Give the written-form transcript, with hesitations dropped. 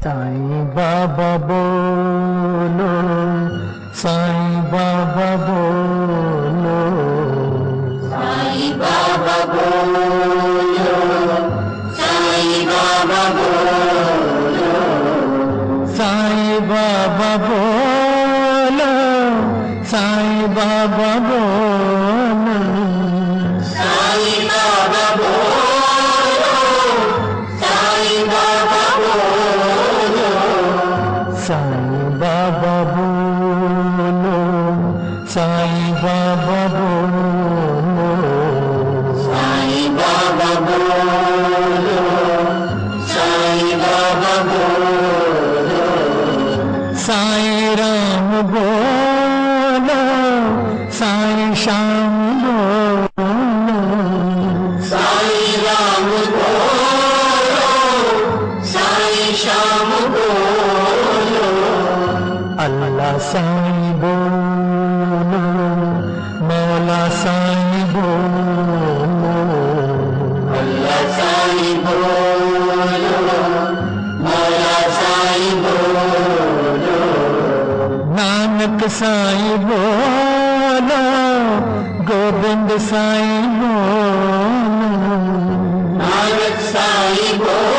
साईं बाबा बोलो, साईं बाबा बोलो, साईं बाबा बोलो, साईं बाबा बोलो, साईं बाबा बोलो, साईं बाबा बोलो, साईं बाबा बोलो, साईं बाबा बोलो, साईं बाबा बोलो, साईं बाबा बोलो, साईं बाबा बोलो, साईं बाबा बोलो, साईं राम बोलो, साईं श्याम बोलो, साईं राम बोलो, साईं श्याम बोलो, अल्लाह साईं बोलो, मौला साईं बोलो, अल्लाह साईं बोलो, मौला साईं बोलो, नानक साईं बोलो, गोविंद साईं बोलो, नानक साईं बोलो,